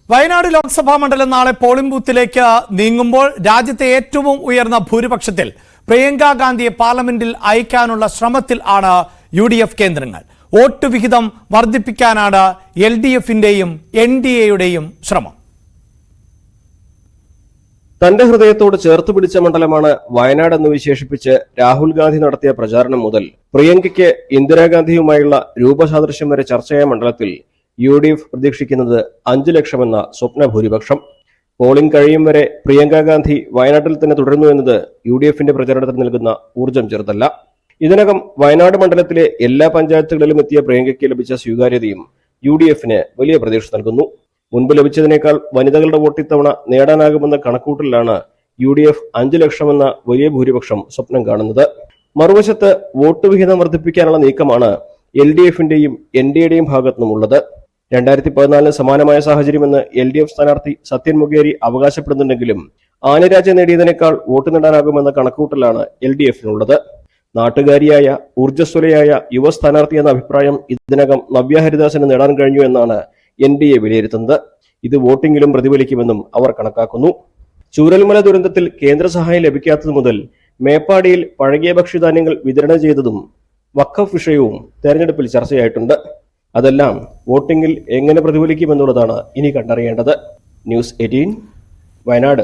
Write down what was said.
വയനാട് ലോക്സഭാ മണ്ഡലം നാളെ പോളിംഗ് ബൂത്തിലേക്ക് നീങ്ങുമ്പോൾ രാജ്യത്തെ ഏറ്റവും ഉയർന്ന ഭൂരിപക്ഷത്തിൽ പ്രിയങ്ക ഗാന്ധിയെ പാർലമെന്റിൽ അയക്കാനുള്ള ശ്രമത്തിൽ ആണ് UDF കേന്ദ്രങ്ങൾ. വോട്ട് വിഹിതം വർദ്ധിപ്പിക്കാനാണ് LDFന്റെയും NDAയുടെയും ശ്രമം. തന്റെ ഹൃദയത്തോട് ചേർത്ത് പിടിച്ച മണ്ഡലമാണ് വയനാട് എന്ന് വിശേഷിപ്പിച്ച് രാഹുൽ ഗാന്ധി നടത്തിയ പ്രചാരണം മുതൽ പ്രിയങ്കയ്ക്ക് ഇന്ദിരാഗാന്ധിയുമായുള്ള രൂപസാദൃശ്യം വരെ ചർച്ചയായ മണ്ഡലത്തിൽ UDF പ്രതീക്ഷിക്കുന്നത് 5 ലക്ഷമെന്ന സ്വപ്ന ഭൂരിപക്ഷം. പോളിംഗ് കഴിയും വരെ പ്രിയങ്ക ഗാന്ധി വയനാട്ടിൽ തന്നെ തുടരുന്നു എന്നത് UDFന്റെ പ്രചാരണത്തിന് നൽകുന്ന ഊർജ്ജം ചെറുതല്ല. ഇതിനകം വയനാട് മണ്ഡലത്തിലെ എല്ലാ പഞ്ചായത്തുകളിലും എത്തിയ പ്രിയങ്കയ്ക്ക് ലഭിച്ച സ്വീകാര്യതയും UDFന് വലിയ പ്രതീക്ഷ നൽകുന്നു. മുൻപ് ലഭിച്ചതിനേക്കാൾ വനിതകളുടെ വോട്ട് ഇത്തവണ നേടാനാകുമെന്ന കണക്കൂട്ടലിലാണ് UDF 5 ലക്ഷമെന്ന വലിയ ഭൂരിപക്ഷം സ്വപ്നം കാണുന്നത്. മറുവശത്ത് വോട്ട് വിഹിതം വർദ്ധിപ്പിക്കാനുള്ള നീക്കമാണ് LDFന്റെയും NDAയുടെയും ഭാഗത്തുനിന്നുമുള്ളത്. 2014 സമാനമായ സാഹചര്യമെന്ന് LDF സ്ഥാനാർത്ഥി സത്യൻ മുഖേരി അവകാശപ്പെടുന്നുണ്ടെങ്കിലും ആനിരാജ നേടിയതിനേക്കാൾ വോട്ട് നേടാനാകുമെന്ന കണക്കൂട്ടലാണ് LDFനുള്ളത്. നാട്ടുകാരിയായ ഊർജ്ജസ്വലയായ യുവ സ്ഥാനാർത്ഥി എന്ന അഭിപ്രായം ഇതിനകം നവ്യ ഹരിദാസിന് നേടാൻ കഴിഞ്ഞു എന്നാണ് NDA വിലയിരുത്തുന്നത്. ഇത് വോട്ടിംഗിലും പ്രതിഫലിക്കുമെന്നും അവർ കണക്കാക്കുന്നു. ചൂരൽമല ദുരന്തത്തിൽ കേന്ദ്ര സഹായം ലഭിക്കാത്തത് മുതൽ മേപ്പാടിയിൽ പഴകിയ ഭക്ഷ്യധാന്യങ്ങൾ വിതരണം ചെയ്തതും വഖഫ് വിഷയവും തെരഞ്ഞെടുപ്പിൽ ചർച്ചയായിട്ടുണ്ട്. അതെല്ലാം വോട്ടിംഗിൽ എങ്ങനെ പ്രതിഫലിക്കുമെന്നുള്ളതാണ് ഇനി കണ്ടറിയേണ്ടത്. ന്യൂസ് 18 വയനാട്.